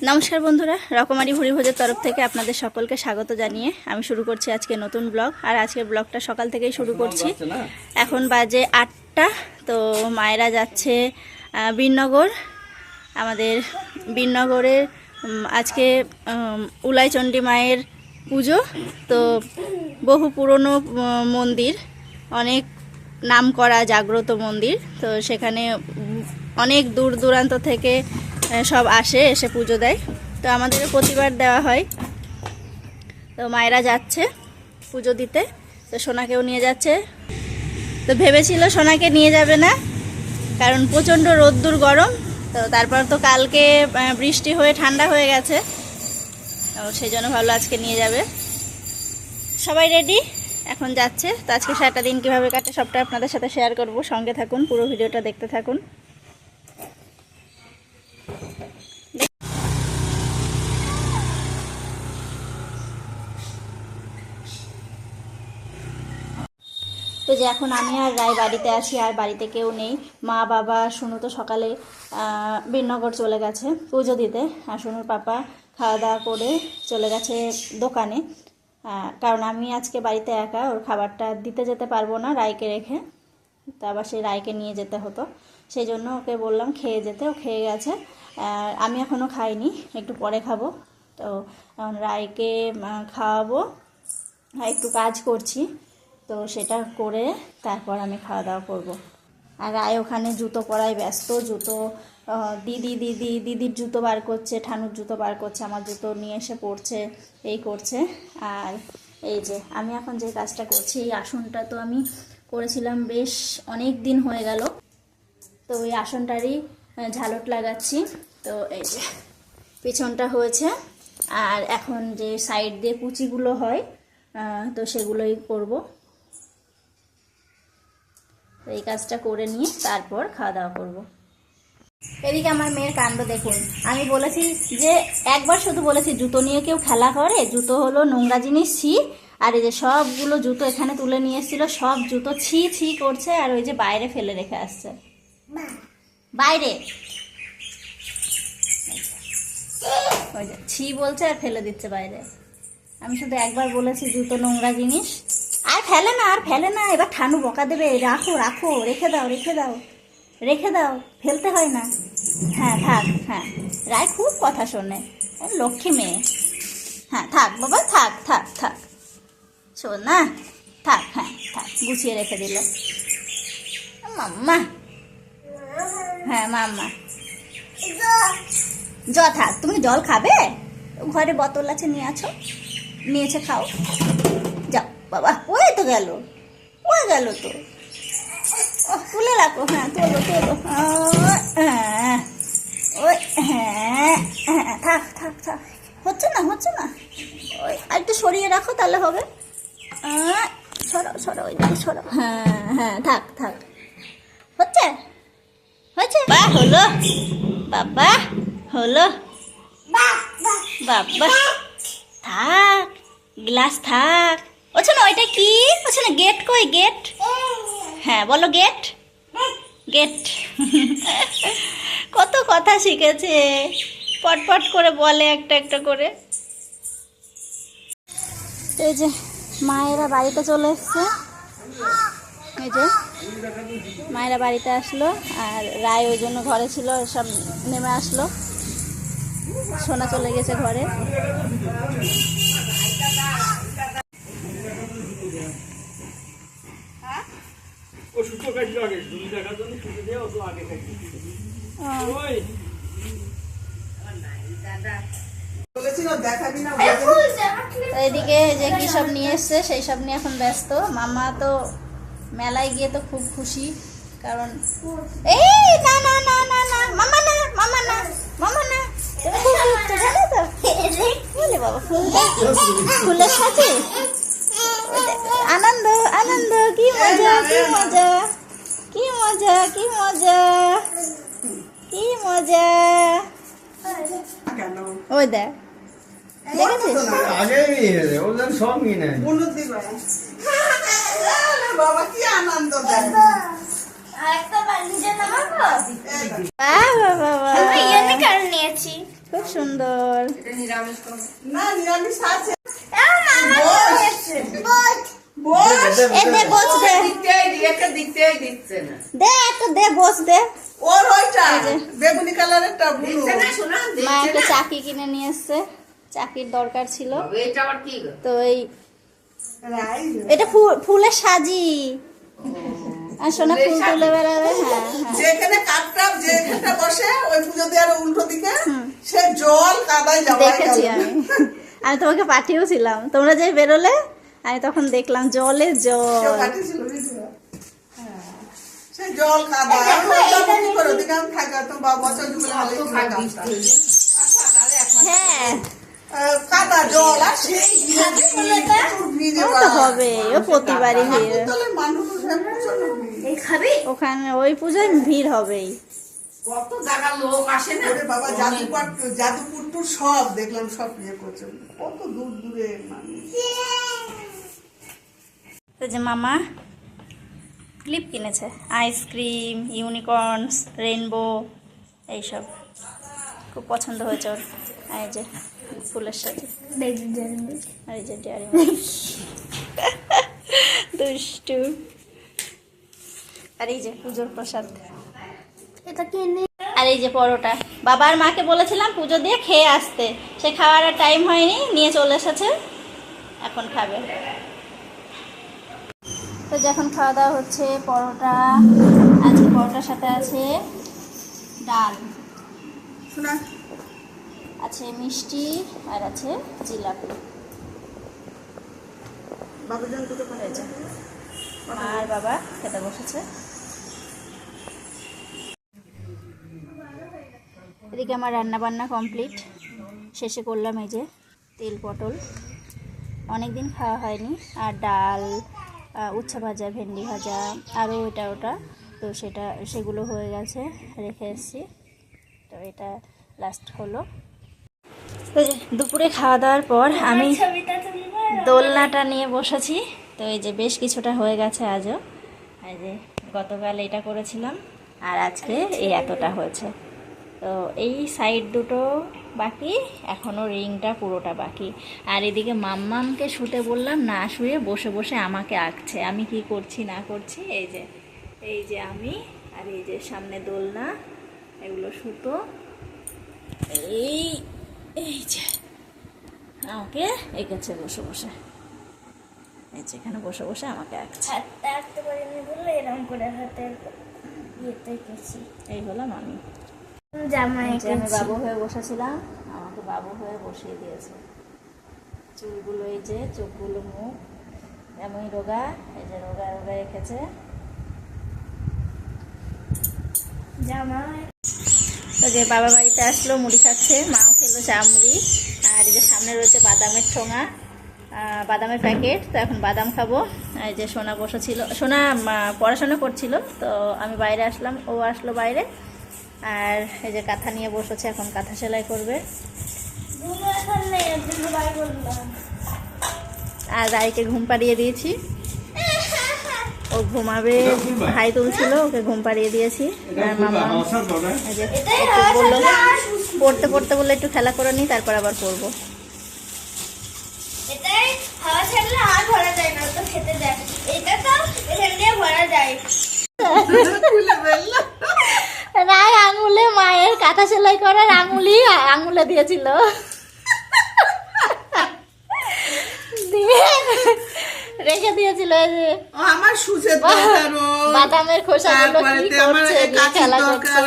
নমস্কার বন্ধুরা, রকমারি ভুরি ভোজের তরফ থেকে আপনাদের সকলকে স্বাগত জানিয়ে আমি শুরু করছি আজকে নতুন ব্লগ। আর আজকের ব্লগটা সকাল থেকেই শুরু করছি। এখন বাজে 8টা। তো মায়েরা যাচ্ছে বীরনগর। আমাদের বীরনগরের আজকে উলাইচণ্ডী মায়ের পুজো। তো বহু পুরনো মন্দির, অনেক নামকরা জাগ্রত মন্দির। তো সেখানে অনেক দূর দূরান্ত থেকে সব এসে পুজো দেয়। তো আমাদেরও প্রতিবার দেওয়া হয়। তো মায়েরা যাচ্ছে পুজো দিতে, তো সোনাকেও নিয়ে যাচ্ছে। তো ভেবেছিল সোনাকে নিয়ে যাবে না, কারণ প্রচণ্ড রোদ্দুর গরম। তো তারপর তো কালকে বৃষ্টি হয়ে ঠান্ডা হয়ে গেছে, তো সেই জন্য ভাবলো আজকে নিয়ে যাবে। সবাই রেডি, এখন যাচ্ছে। তো আজকে সারাটা দিন কীভাবে কাটে সবটা আপনাদের সাথে শেয়ার করব। সঙ্গে থাকুন, পুরো ভিডিওটা দেখতে থাকুন। তো যে এখন আমি আর রায় বাড়িতে আছি, আর বাড়িতে কেউ নেই। মা বাবা শুনু তো সকালে বীরনগর চলে গেছে পুজো দিতে, আর শুনুর পাপা খাওয়া দাওয়া করে চলে গেছে দোকানে। কারণ আমি আজকে বাড়িতে একা, ওর খাবারটা দিতে যেতে পারবো না রায়কে রেখে। তো আবার সেই রায়কে নিয়ে যেতে হতো, সেই জন্য ওকে বললাম খেয়ে যেতে। ও খেয়ে গেছে, আমি এখনও খাইনি, একটু পরে খাবো। তো রায়কে খাওয়াবো, একটু কাজ করছি, তো সেটা করে তারপর আমি খাওয়া দাওয়া করব। আর রায় ওখানে জুতো পরায় ব্যস্ত। জুতো দিদির জুতো বার করছে, ঠানুর জুতো বার করছে, আমার জুতো নিয়ে এসে পড়ছে, এই করছে। আর এই যে আমি এখন যে কাজটা করছি, এই আসনটা তো আমি করেছিলাম বেশ অনেক দিন হয়ে গেল। তো ওই আসনটারই ঝালট লাগাচ্ছি। তো এই যে পিছনটা হয়েছে, আর এখন যে সাইড দিয়ে কুচিগুলো হয় তো সেগুলোই করব। এই কাজটা করে নিয়ে তারপর খাওয়া দাওয়া করব। এদিকে আমার মেয়ের কাণ্ড দেখুন। আমি বলেছি যে একবার শুধু বলেছি জুতো নিয়ে কেউ খেলা করে, জুতো হলো নোংরা জিনিস, ছি। আর এই যে সবগুলো জুতো এখানে তুলে নিয়ে এসেছিল, সব জুতো ছি ছি করছে, আর ওই যে বাইরে ফেলে রেখে আসছে। বাইরে ওই যে ছি বলছে আর ফেলে দিচ্ছে বাইরে। আমি শুধু একবার বলেছি জুতো নোংরা জিনিস, আর ফেলে না, আর ফেলে না। এবার ঠানু বকা দেবে, রাখো রাখো, রেখে দাও রেখে দাও রেখে দাও, ফেলতে হয় না। হ্যাঁ থাক, হ্যাঁ রায় খুব কথা শোনে, লক্ষ্মী মেয়ে। হ্যাঁ থাক বাবা, থাক থাক থাক, শোন না, থাক, হ্যাঁ থাক, গুছিয়ে রেখে দিল মাম্মা। হ্যাঁ মাম্মা, থাক। তুমি জল খাবে? ঘরে বোতল আছে, নিয়েছে, খাও, যাও বাবা। ওই তো গেল, তো তুলে রাখো। হ্যাঁ তোলো ওই, হ্যাঁ থাক থাক থাক, হচ্ছে না। ওই আর একটু সরিয়ে রাখো, তাহলে হবে। সরো ওই দিকে সরো। হ্যাঁ থাক থাক, হয়েছে বা হলো বাবা, হলো বাবা। থাক, গ্লাস থাক। না ওইটা কি? না গেট, কই গেট? হ্যাঁ বলো গেট। কত কথা শিখেছে, পটপট করে বলে একটা একটা করে। এই যে মায়েরা বাড়িতে চলে এসছে, এই যে মায়েরা বাড়িতে আসলো, আর রায় ওই জন্য ঘরে ছিল, সব নেমে আসলো। সোনা চলে গেছে ঘরে। এদিকে যে কি সব নিয়ে এসছে সেই সব নিয়ে এখন ব্যস্ত। মামা তো মেলায় গিয়ে তো খুব খুশি, কারণ এই না না না না না মামা না, মামা না, মামা না, খুব ঘুরতে জানো তো। বলে বাবা ফুলের সাথে আনন্দ আনন্দ, কি মজা কি মজা কি মজা কি মজা কি মজা। ওই দেখ, দেখেছিস? বাবা কি আনন্দ, খুব সুন্দর। না নিরামিষ আছে। দে একটু দে, বস দে। ওর ওইটা বেগুনি কালারের টা ব্লু। মা একটা চাকি কিনে নিয়ে এসছে, চাকির দরকার ছিল তো এই এটা ফুলের সাজি। আর সোনা ফুল তুলে বেড়াবে। হ্যাঁ হ্যাঁ, যেখানে কাঠটা যেখানটা বসে ওই পুজো দেওয়ার উল্টো দিকে সে জল কাদায় যাওয়া দেখেছি আমি। আমি তোমাকে পাঠিয়েছিলাম, তোমরা যে বেরোলে আমি তখন দেখলাম জলে জল। সে জল কাদা কি করে ওদিকে আমি থাকা তো বছর ধরে হ্যাঁ কাদা জল আর সেই ভিজে তো হবে, ও প্রতিবারই ভিড় মানুষ ওখানে, ওই পুজোয় ভিড় হবেই। কত জায়গার লোক আসে না। বাবা যাদুপুর টু সব দেখলাম, সব ইয়ে করছে, কত দূর দূরে মানুষ। তো যে মামা ক্লিপ কিনেছে, আইসক্রিম, ইউনিকর্নস, রেইনবো এইসব খুব পছন্দ হয়েছে ওর। এই যে ফুলের সাথে আর এই যে ডেয়ারি দুষ্টু। আর এই যে পুজোর প্রসাদ, এটা কিনে। আর এই যে পরোটা, বাবা আর মাকে বলেছিলাম পুজো দিয়ে খেয়ে আসতে, সে খাওয়ার আর টাইম হয়নি, নিয়ে চলে এসেছে, এখন খাবে। তো যখন খাওয়া দাওয়া হচ্ছে, পরোটা আছে, পরোটার সাথে আছে ডাল, শোনা আছে মিষ্টি, আর আছে জিলাপি। বাবুজন দুটো হয়েছে, মা আর বাবা খেতে বসেছে। এদিকে আমার রান্না বান্না কমপ্লিট, শেষে করলাম এই যে তেল পটল, অনেক দিন খাওয়া হয়নি, আর ডাল, উচ্ছে ভাজা, ভেন্ডি ভাজা, আরও এটা ওটা, তো সেগুলো হয়ে গেছে, রেখে এসেছি। তো এটা লাস্ট হলো। তো দুপুরে খাওয়া দাওয়ার পর আমি দোলনাটা নিয়ে বসেছি। তো এই যে বেশ কিছুটা হয়ে গেছে আজও, এই যে গতকাল এটা করেছিলাম, আর আজকে এই এতটা হয়েছে। তো এই সাইড দুটো বাকি, এখনও রিংটা পুরোটা বাকি। আর এদিকে মাম্মামকে শুতে বললাম, না শুয়ে বসে বসে আমাকে আঁকছে, আমি কি করছি না করছি। এই যে আমি, আর এই যে সামনে দোলনা, এগুলো সুতো, এই যে আমাকে এঁকেছে বসে বসে, এই যে এখানে বসে বসে আমাকে আঁকছে। এই হলাম আমি, আমি বাবু হয়ে বসেছিলাম, আমাকে বাবু হয়ে বসিয়ে দিয়েছে। চুলগুলো এই যে, চোখগুলো, মুখ এমনই রোগা, এই যে রোগা রোগা রেখেছে। তো যে বাবা বাড়িতে আসলো, মুড়ি খাচ্ছে, মাও খেলো চা মুড়ি। আর এই যে সামনে রয়েছে বাদামের ঠোঙা, বাদামের প্যাকেট, তো এখন বাদাম খাবো। এই যে সোনা বসেছিল, সোনা পড়াশোনা করছিল, তো আমি বাইরে আসলাম, ও আসলো বাইরে। আর এই যে কাঁথা নিয়ে বসেছে, এখন কাঁথা সেলাই করবে। আর রাইকে ঘুম পাড়িয়ে দিয়েছি, ও ঘুমাবে, ভাই তুলছিল, ওকে ঘুম পাড়িয়ে দিয়েছি। আর মামা বললো পড়তে পড়তে বললে একটু খেলা করে নি, তারপর আবার পড়বো। রাই আঙুলে মায়ের কাঁথা সেলাই করার আঙুলে দিয়েছিল, রেখে দিয়েছিল। আমার সুচের দরকার, বাদামের খোসা,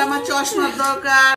আমার চশমার দরকার।